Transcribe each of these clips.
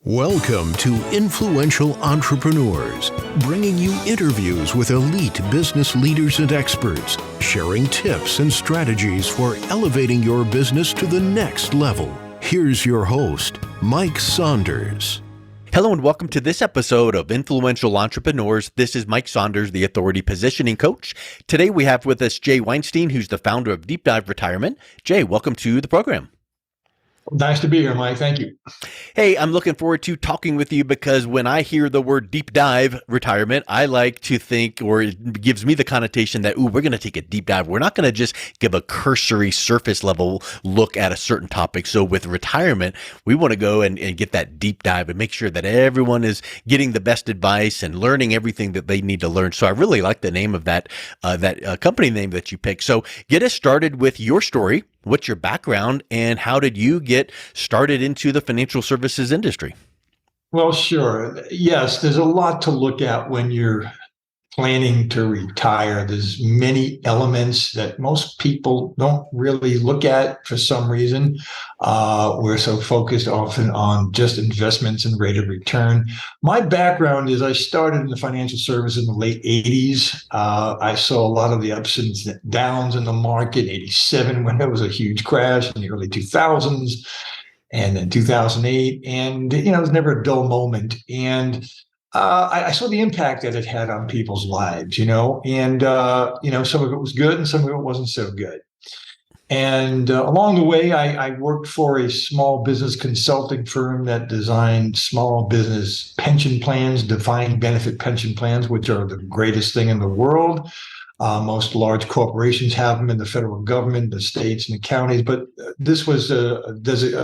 Welcome to Influential Entrepreneurs, bringing you interviews with elite business leaders and experts, sharing tips and strategies for elevating your business to the next level. Here's your host, Mike Saunders. Hello and welcome to this episode of Influential Entrepreneurs. This is Mike Saunders, the Authority Positioning Coach. Today we have with us Jay Winestein, who's the founder of DeepDive Retirement. Jay, welcome to the program. Nice to be here, Mike. Thank you. Hey, I'm looking forward to talking with you because when I hear the word deep dive retirement, I like to think, or it gives me the connotation that, we're going to take a deep dive. We're not going to just give a cursory surface level look at a certain topic. So with retirement, we want to go and get that deep dive and make sure that everyone is getting the best advice and learning everything that they need to learn. So I really like the name of that company name that you picked. So get us started with your story. What's your background and how did you get started into the financial services industry? Well, sure. Yes, there's a lot to look at when you're planning to retire. There's many elements that most people don't really look at for some reason. We're so focused often on just investments and rate of return. My background is I started in the financial services in the late 80s. I saw a lot of the ups and downs in the market, 87 when there was a huge crash, in the early 2000s, and then 2008. And, it was never a dull moment. And I saw the impact that it had on people's lives, and, some of it was good and some of it wasn't so good. And along the way, I worked for a small business consulting firm that designed small business pension plans, defined benefit pension plans, which are the greatest thing in the world. Most large corporations have them in the federal government, the states and the counties, but this was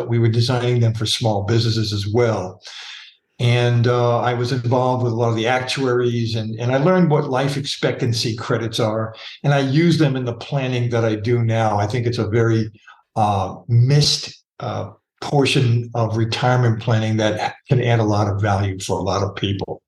we were designing them for small businesses as well. And I was involved with a lot of the actuaries, and I learned what life expectancy credits are, and I use them in the planning that I do now. I think it's a very missed portion of retirement planning that can add a lot of value for a lot of people.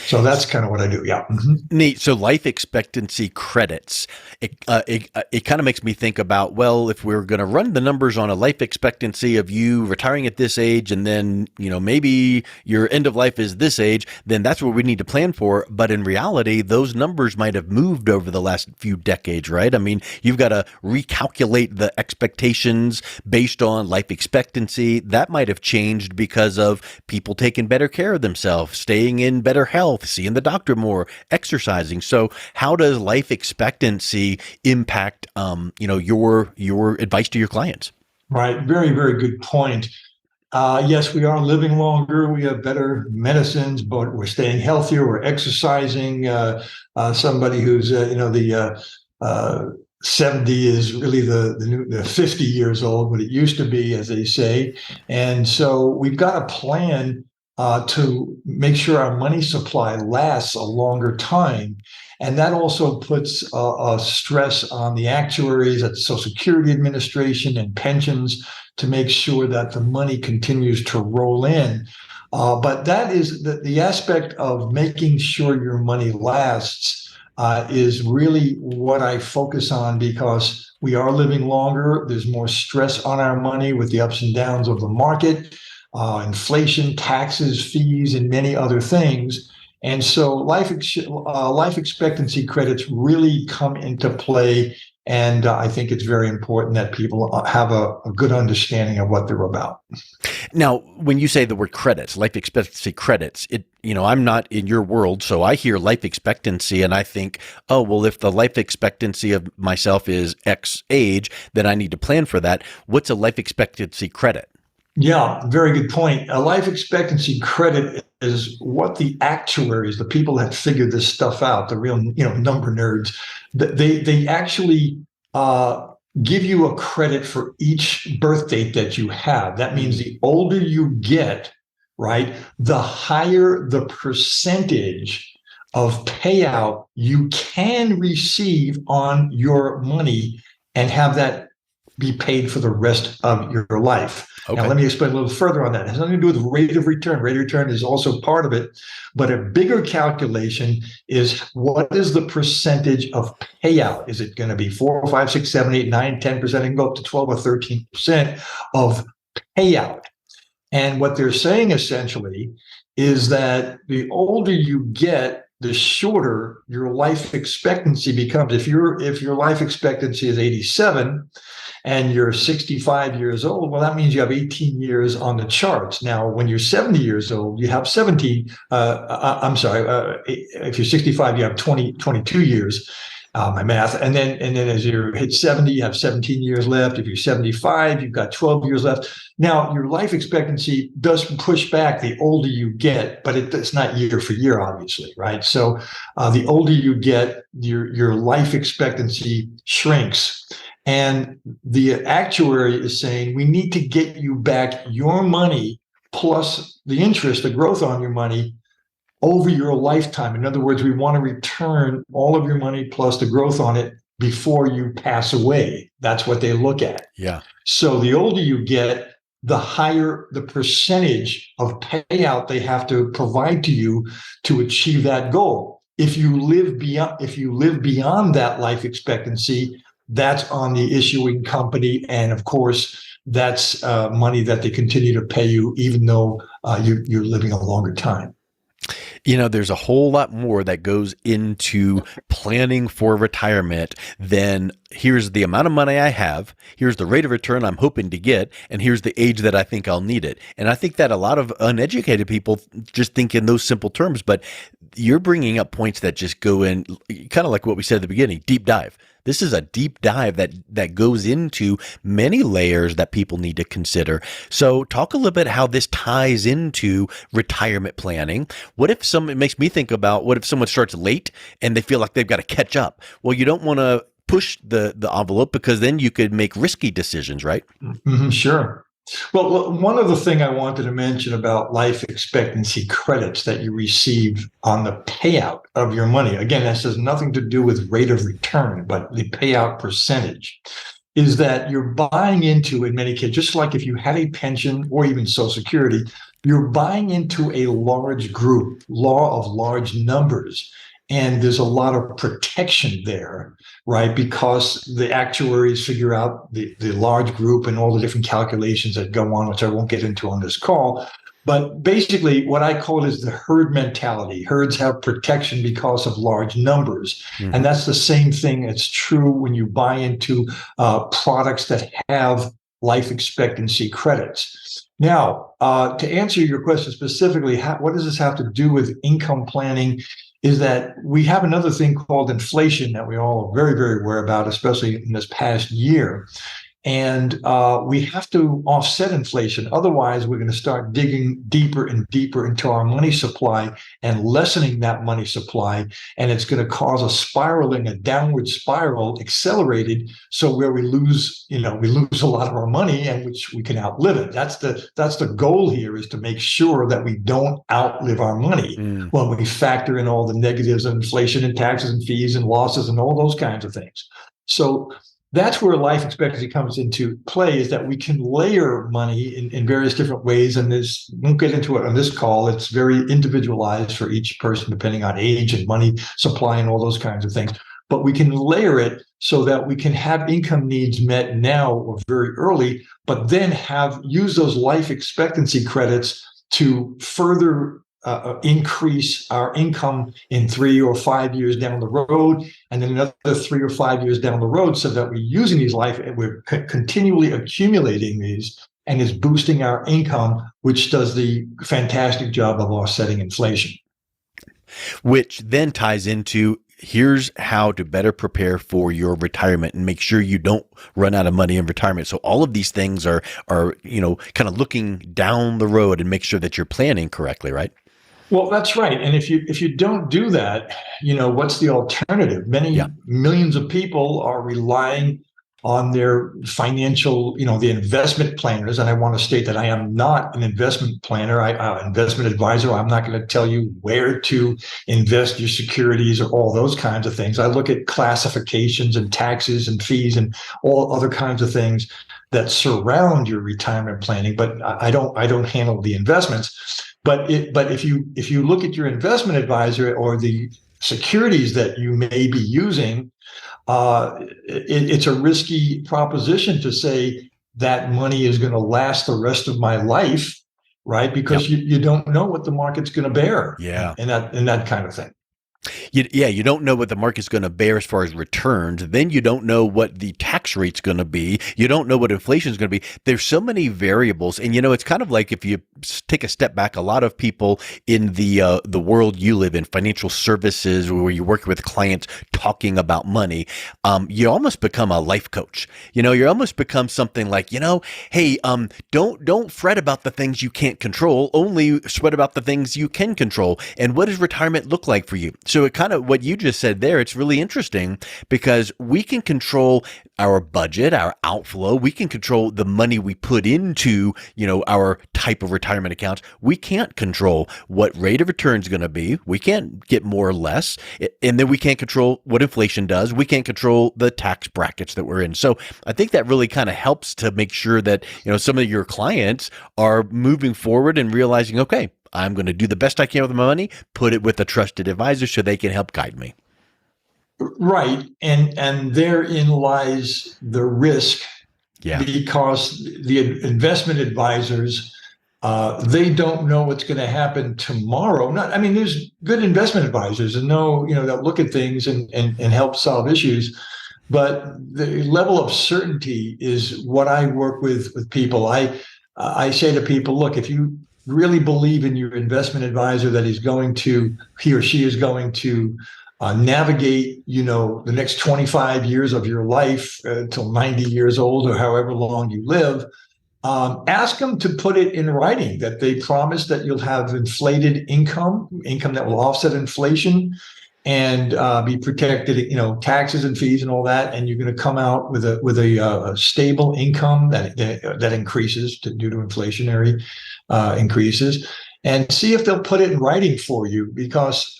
So that's kind of what I do. Yeah. Mm-hmm. Neat. So life expectancy credits, it kind of makes me think about, well, if we're going to run the numbers on a life expectancy of you retiring at this age, and then, maybe your end of life is this age, then that's what we need to plan for. But in reality, those numbers might have moved over the last few decades, right? I mean, you've got to recalculate the expectations based on life expectancy. That might have changed because of people taking better care of themselves, staying in better health, seeing the doctor more, exercising. So how does life expectancy impact, your advice to your clients? Right. Very, very good point. Yes, we are living longer. We have better medicines, but we're staying healthier. We're exercising. Somebody who's, 70 is really the 50 years old, what it used to be, as they say. And so we've got a plan to make sure our money supply lasts a longer time. And that also puts a stress on the actuaries at the Social Security Administration and pensions to make sure that the money continues to roll in. But that is the aspect of making sure your money lasts is really what I focus on, because we are living longer. There's more stress on our money with the ups and downs of the market. Inflation, taxes, fees, and many other things. And so life expectancy credits really come into play. And I think it's very important that people have a good understanding of what they're about. Now, when you say the word credits, life expectancy credits, I'm not in your world, so I hear life expectancy and I think, oh, well, if the life expectancy of myself is X age, then I need to plan for that. What's a life expectancy credit? Yeah, very good point. A life expectancy credit is what the actuaries, the people that figure this stuff out, the real, number nerds, they actually give you a credit for each birth date that you have. That means the older you get, right, the higher the percentage of payout you can receive on your money and have that be paid for the rest of your life. Okay. Now, let me explain a little further on that. It has nothing to do with rate of return. Rate of return is also part of it. But a bigger calculation is, what is the percentage of payout? Is it going to be 4, 5, 6, 7, 8, 9, 10%? It can go up to 12 or 13% of payout. And what they're saying essentially is that the older you get, the shorter your life expectancy becomes. If your life expectancy is 87 and you're 65 years old, well, that means you have 18 years on the charts. Now, when you're 70 years old, you have 17. I'm sorry. If you're 65, you have 22 years. My math, and then as you hit 70, you have 17 years left. If you're 75, you've got 12 years left. Now, your life expectancy does push back the older you get, but it's not year for year, obviously, right? So the older you get, your life expectancy shrinks. And the actuary is saying we need to get you back your money plus the interest, the growth on your money over your lifetime. In other words, we want to return all of your money plus the growth on it before you pass away. That's what they look at. Yeah. So the older you get, the higher the percentage of payout they have to provide to you to achieve that goal. If you live beyond that life expectancy, that's on the issuing company, and of course, that's money that they continue to pay you, even though you're living a longer time. There's a whole lot more that goes into planning for retirement than here's the amount of money I have, here's the rate of return I'm hoping to get, and here's the age that I think I'll need it. And I think that a lot of uneducated people just think in those simple terms, but you're bringing up points that just go in, kind of like what we said at the beginning, deep dive. This is a deep dive that goes into many layers that people need to consider. So talk a little bit how this ties into retirement planning. It makes me think about, what if someone starts late and they feel like they've got to catch up? Well, you don't want to push the envelope, because then you could make risky decisions, right? Mm-hmm, sure. Well, one other thing I wanted to mention about life expectancy credits that you receive on the payout of your money. Again, this has nothing to do with rate of return, but the payout percentage is that you're buying into, in many cases, just like if you had a pension or even Social Security, you're buying into a large group, law of large numbers. And there's a lot of protection there, right? Because the actuaries figure out the large group and all the different calculations that go on, which I won't get into on this call. But basically, what I call it is the herd mentality. Herds have protection because of large numbers. Mm-hmm. And that's the same thing that's true when you buy into products that have life expectancy credits. Now, to answer your question specifically, what does this have to do with income planning? Is that we have another thing called inflation that we all are very, very aware about, especially in this past year. And we have to offset inflation. Otherwise, we're going to start digging deeper and deeper into our money supply and lessening that money supply. And it's going to cause a downward spiral accelerated. So where we lose a lot of our money, and which we can outlive it. That's the goal here, is to make sure that we don't outlive our money when we factor in all the negatives of inflation and taxes and fees and losses and all those kinds of things. So that's where life expectancy comes into play, is that we can layer money in various different ways. And won't get into it on this call. It's very individualized for each person, depending on age and money supply and all those kinds of things. But we can layer it so that we can have income needs met now or very early, but then use those life expectancy credits to further increase our income in 3 or 5 years down the road, and then another 3 or 5 years down the road, so that we're using these we're continually accumulating these, and it's boosting our income, which does the fantastic job of offsetting inflation. Which then ties into, here's how to better prepare for your retirement and make sure you don't run out of money in retirement. So all of these things are kind of looking down the road and make sure that you're planning correctly, right? Well, that's right. And if you don't do that, what's the alternative? Millions of people are relying on their financial, the investment planners. And I want to state that I am not an investment planner, investment advisor. I'm not going to tell you where to invest your securities or all those kinds of things. I look at classifications and taxes and fees and all other kinds of things that surround your retirement planning, but I don't handle the investments. But if you look at your investment advisor or the securities that you may be using, it's a risky proposition to say that money is going to last the rest of my life right? Because you don't know what the market's going to bear, Yeah. and that kind of thing. You don't know what the market's going to bear as far as returns. Then you don't know what the tax rate's going to be. You don't know what inflation is going to be. There's so many variables, and it's kind of like if you take a step back. A lot of people in the world you live in, financial services, where you work with clients talking about money, you almost become a life coach. You almost become something like, hey, don't fret about the things you can't control. Only sweat about the things you can control. And what does retirement look like for you? So it kind of what you just said there, it's really interesting because we can control our budget, our outflow. We can control the money we put into, our type of retirement accounts. We can't control what rate of return is going to be. We can't get more or less. And then we can't control what inflation does. We can't control the tax brackets that we're in. So I think that really kind of helps to make sure that, some of your clients are moving forward and realizing, okay, I'm going to do the best I can with my money, put it with a trusted advisor so they can help guide me. Right. And therein lies the risk. Yeah. Because the investment advisors, they don't know what's going to happen tomorrow. There's good investment advisors and that look at things and help solve issues. But the level of certainty is what I work with people. I say to people, look, if you really believe in your investment advisor that he or she is going to navigate, the next 25 years of your life till 90 years old or however long you live, ask them to put it in writing that they promise that you'll have inflated income that will offset inflation and be protected, taxes and fees and all that, and you're going to come out with a stable income that increases due to inflationary increases, and see if they'll put it in writing for you, because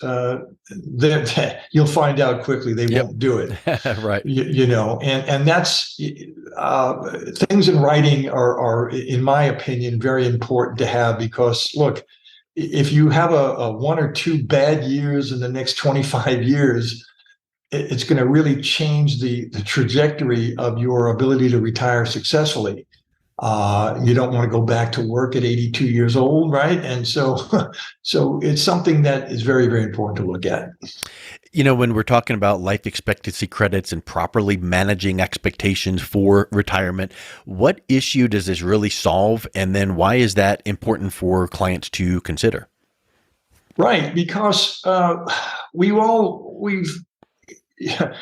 you'll find out quickly they won't do it. Right. And that's things in writing are, in my opinion, very important to have, because look, if you have a 1 or 2 bad years in the next 25 years, it's going to really change the trajectory of your ability to retire successfully. You don't want to go back to work at 82 years old, right? And so it's something that is very, very important to look at. When we're talking about life expectancy credits and properly managing expectations for retirement, what issue does this really solve? And then why is that important for clients to consider? Right, because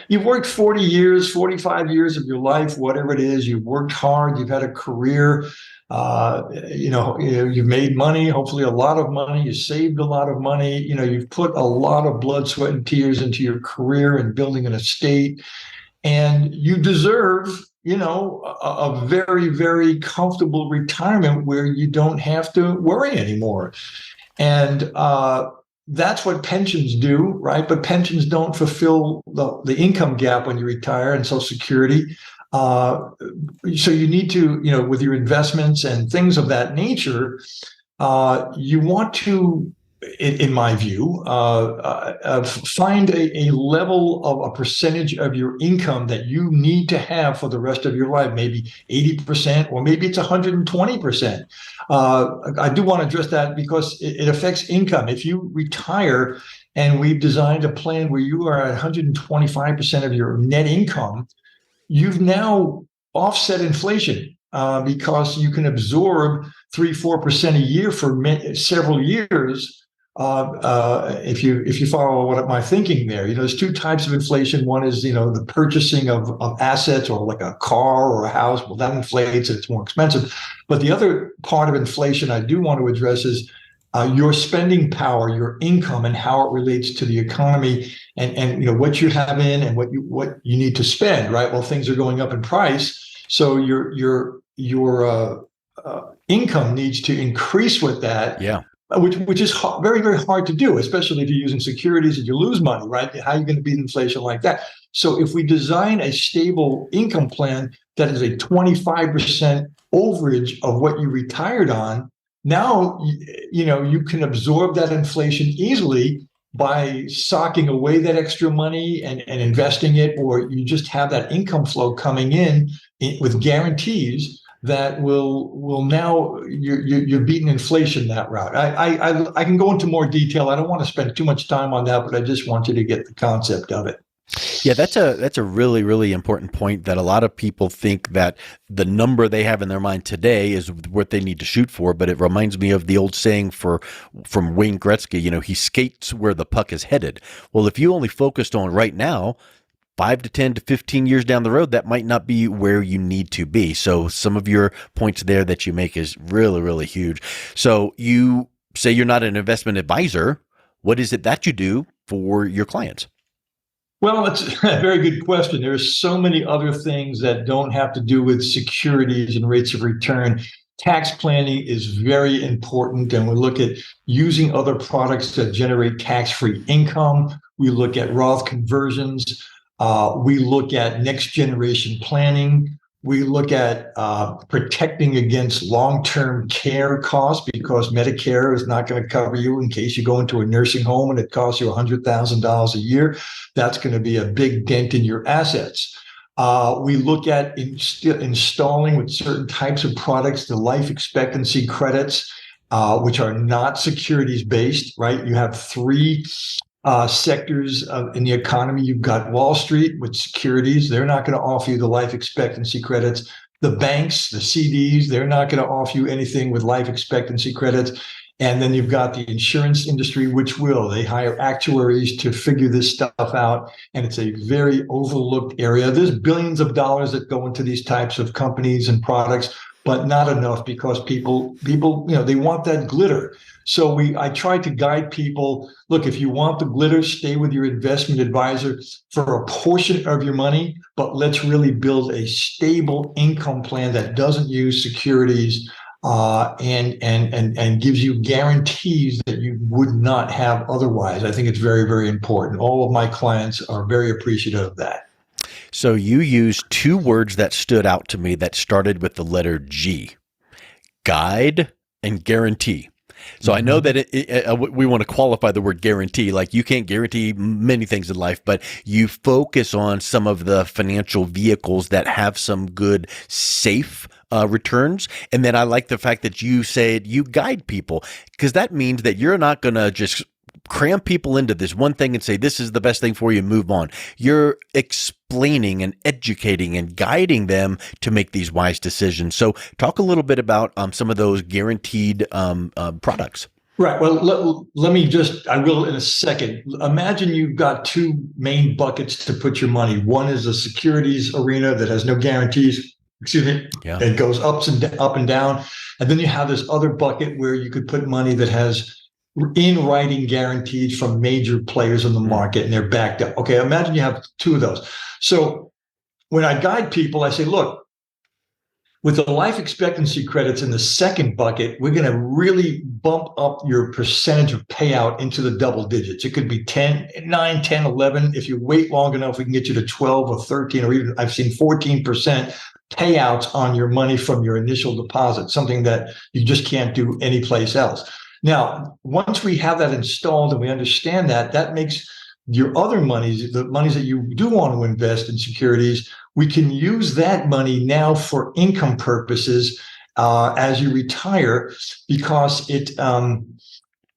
you've worked 40 years, 45 years of your life, whatever it is. You've worked hard. You've had a career. You've made money, hopefully a lot of money. You saved a lot of money. You've put a lot of blood, sweat, and tears into your career and building an estate. And you deserve, a very, very comfortable retirement where you don't have to worry anymore. And that's what pensions do, right? But pensions don't fulfill the income gap when you retire and Social Security. So you need to, with your investments and things of that nature, you want to, in my view, find a level of a percentage of your income that you need to have for the rest of your life, maybe 80%, or maybe it's 120%. I do want to address that because it affects income. If you retire and we've designed a plan where you are at 125% of your net income, you've now offset inflation because you can absorb 3-4% a year for several years. If you follow what my thinking there, there's 2 types of inflation. One is, the purchasing of assets, or like a car or a house. Well, that inflates and it's more expensive. But the other part of inflation I do want to address is your spending power, your income, and how it relates to the economy, and what you have in and what you need to spend. Right. Well, things are going up in price, so your income needs to increase with that. Yeah. Which is very, very hard to do, especially if you're using securities and you lose money, right? How are you going to beat inflation like that? So if we design a stable income plan that is a 25% overage of what you retired on, now, you can absorb that inflation easily by socking away that extra money and investing it, or you just have that income flow coming in with guarantees that will now you're beating inflation that route. I can go into more detail. I don't want to spend too much time on that, but I just want you to get the concept of it. Yeah, that's a really, really important point, that a lot of people think that the number they have in their mind today is what they need to shoot for. But it reminds me of the old saying from Wayne Gretzky, he skates where the puck is headed. Well, if you only focused on right now, 5 to 10 to 15 years down the road, that might not be where you need to be. So some of your points there that you make is really, really huge. So you say you're not an investment advisor. What is it that you do for your clients? Well, that's a very good question. There's so many other things that don't have to do with securities and rates of return. Tax planning is very important, and we look at using other products that generate tax-free income. We look at Roth conversions. We look at next generation planning. We look at protecting against long-term care costs, because Medicare is not going to cover you in case you go into a nursing home and it costs you $100,000 a year. That's going to be a big dent in your assets. We look at installing with certain types of products the life expectancy credits, which are not securities based, right? You have three sectors in the economy. You've got Wall Street with securities. They're not going to offer you the life expectancy credits. The banks, the CDs, they're not going to offer you anything with life expectancy credits. And then you've got the insurance industry, which will. They hire actuaries to figure this stuff out. And it's a very overlooked area. There's billions of dollars that go into these types of companies and products, but not enough, because people, they want that glitter. So I try to guide people. Look, if you want the glitter, stay with your investment advisor for a portion of your money, but let's really build a stable income plan that doesn't use securities and gives you guarantees that you would not have otherwise. I think it's very, very important. All of my clients are very appreciative of that. So you used two words that stood out to me that started with the letter G: guide and guarantee. So I know that we want to qualify the word guarantee. Like, you can't guarantee many things in life, but you focus on some of the financial vehicles that have some good, safe returns. And then I like the fact that you said you guide people, because that means that you're not going to just cram people into this one thing and say, this is the best thing for you, and move on. You're explaining and educating and guiding them to make these wise decisions. So talk a little bit about some of those guaranteed products. Right. Well, let me I will in a second. Imagine you've got two main buckets to put your money. One is a securities arena that has no guarantees. Excuse me. Yeah. It goes up and down. And then you have this other bucket where you could put money that has in writing guarantees from major players in the market, and they're backed up. Okay, imagine you have two of those. So when I guide people, I say, look, with the life expectancy credits in the second bucket, we're going to really bump up your percentage of payout into the double digits. It could be 9, 10, 11. If you wait long enough, we can get you to 12 or 13, or even I've seen 14% payouts on your money from your initial deposit, something that you just can't do anyplace else. Now, once we have that installed and we understand that, that makes your other monies, the monies that you do want to invest in securities, we can use that money now for income purposes as you retire, because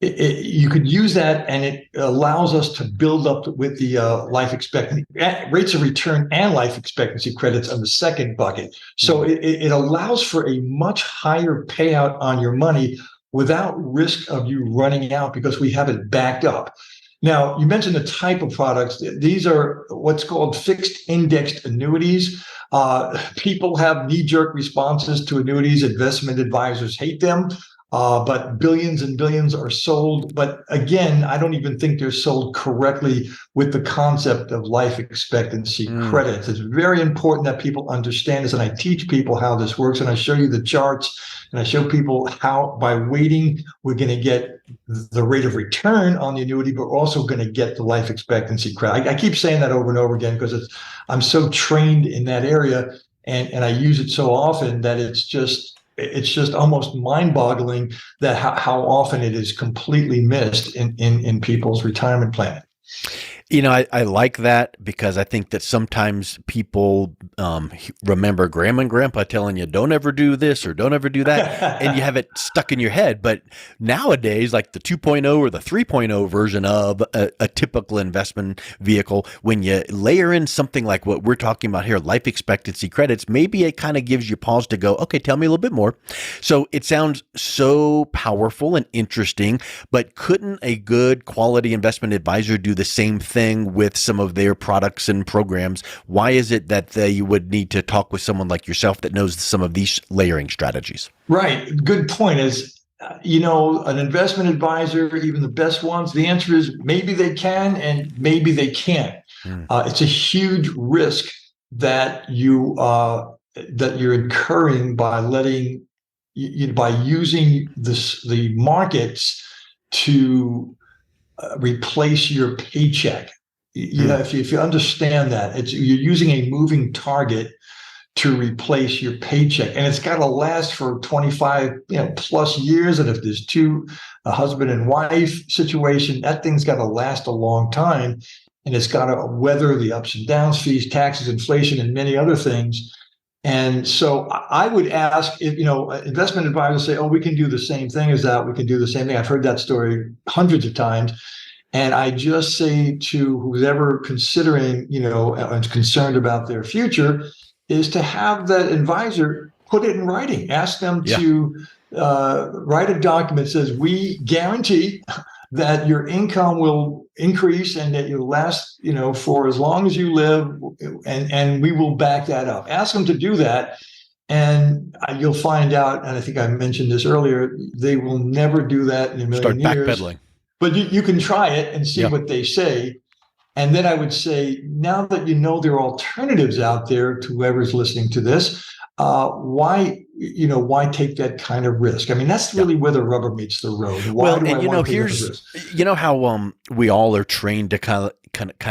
you could use that, and it allows us to build up with the life expectancy rates of return and life expectancy credits on the second bucket. So it allows for a much higher payout on your money without risk of you running out, because we have it backed up. Now, you mentioned the type of products. These are what's called fixed indexed annuities. People have knee-jerk responses to annuities. Investment advisors hate them, but billions and billions are sold. But again, I don't even think they're sold correctly with the concept of life expectancy credits. It's very important that people understand this, and I teach people how this works, and I show you the charts. And I show people how, by waiting, we're going to get the rate of return on the annuity, but we're also going to get the life expectancy credit. I keep saying that over and over again because I'm so trained in that area, and I use it so often that it's just almost mind-boggling that how often it is completely missed in people's retirement planning. I like that because I think that sometimes people remember grandma and grandpa telling you, don't ever do this or don't ever do that. And you have it stuck in your head. But nowadays, like the 2.0 or the 3.0 version of a typical investment vehicle, when you layer in something like what we're talking about here, life expectancy credits, maybe it kind of gives you pause to go, okay, tell me a little bit more. So it sounds so powerful and interesting, but couldn't a good quality investment advisor do the same thing with some of their products and programs? Why is it that you would need to talk with someone like yourself that knows some of these layering strategies? Right. Good point is, an investment advisor, even the best ones, the answer is maybe they can and maybe they can't. It's a huge risk that you're incurring by by using the markets to replace your paycheck. If you understand that, you're using a moving target to replace your paycheck, and it's got to last for 25 plus years. And if there's a husband and wife situation, that thing's got to last a long time, and it's got to weather the ups and downs, fees, taxes, inflation, and many other things. And so I would ask if, investment advisors say, oh, we can do the same thing as that. We can do the same thing. I've heard that story hundreds of times. And I just say to who's ever considering, and concerned about their future, is to have that advisor put it in writing. Ask them to write a document that says, we guarantee that your income will increase and that you'll last, for as long as you live, and we will back that up. Ask them to do that, and you'll find out, and I think I mentioned this earlier, they will never do that in a million years. Start backpedaling. But you can try it and see what they say. And then I would say, now that there are alternatives out there to whoever's listening to this, why take that kind of risk? I mean, that's really where the rubber meets the road. Here's how we all are trained to kind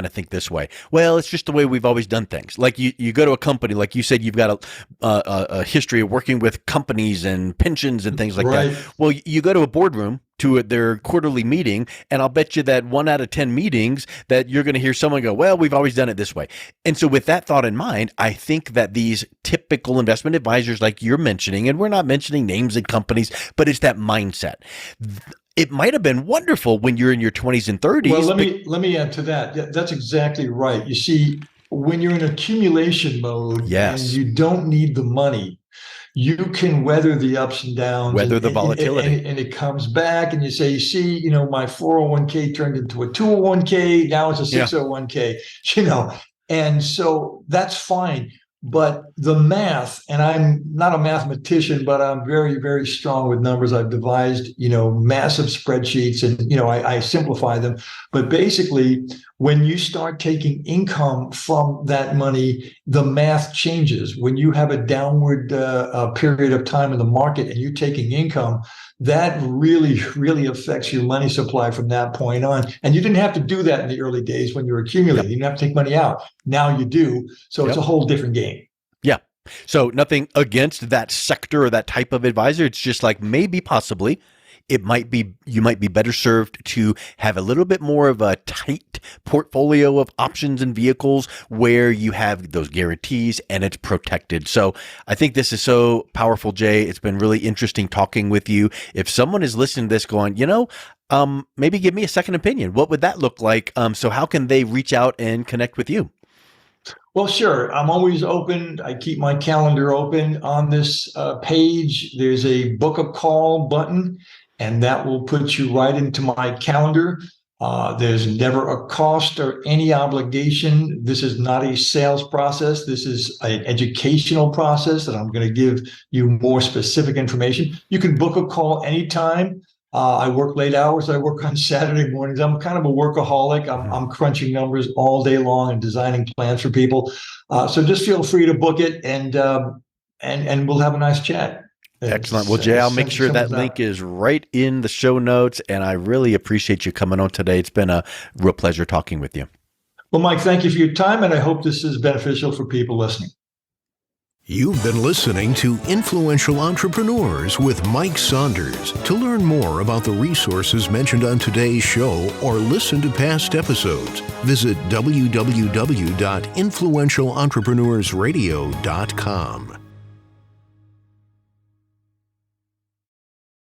of think this way. Well, it's just the way we've always done things. Like you go to a company, like you said, you've got a history of working with companies and pensions and things like that. Well, you go to a boardroom to their quarterly meeting, and I'll bet you that 1 out of 10 meetings that you're going to hear someone go, well, we've always done it this way. And so with that thought in mind, I think that these typical investment advisors like you're mentioning, and we're not mentioning names and companies, but it's that mindset. It might have been wonderful when you're in your 20s and 30s. Well, let me add to that. That's exactly right. You see, when you're in accumulation mode and you don't need the money, you can weather the ups and downs, the volatility, and it comes back. And you say, my 401k turned into a 201k. Now it's a 601k. And so that's fine. But the math, and I'm not a mathematician, but I'm very, very strong with numbers. I've devised, massive spreadsheets, and, I simplify them. But basically, when you start taking income from that money, the math changes. When you have a downward period of time in the market and you're taking income, that really, really affects your money supply from that point on. And you didn't have to do that in the early days when you were accumulating. You didn't have to take money out. Now you do. So it's a whole different game. Yeah. So nothing against that sector or that type of advisor. It's just like maybe possibly you might be better served to have a little bit more of a tight portfolio of options and vehicles where you have those guarantees and it's protected. So I think this is so powerful, Jay. It's been really interesting talking with you. If someone is listening to this going, maybe give me a second opinion, what would that look like? So how can they reach out and connect with you? Well, sure. I'm always open. I keep my calendar open. On this page, there's a book a call button, and that will put you right into my calendar. There's never a cost or any obligation. This is not a sales process. This is an educational process, and I'm going to give you more specific information. You can book a call anytime. I work late hours. I work on Saturday mornings. I'm kind of a workaholic. I'm crunching numbers all day long and designing plans for people. So just feel free to book it, and we'll have a nice chat. Excellent. Well, Jay, I'll make sure that link is right in the show notes, and I really appreciate you coming on today. It's been a real pleasure talking with you. Well, Mike, thank you for your time, and I hope this is beneficial for people listening. You've been listening to Influential Entrepreneurs with Mike Saunders. To learn more about the resources mentioned on today's show or listen to past episodes, visit www.influentialentrepreneursradio.com.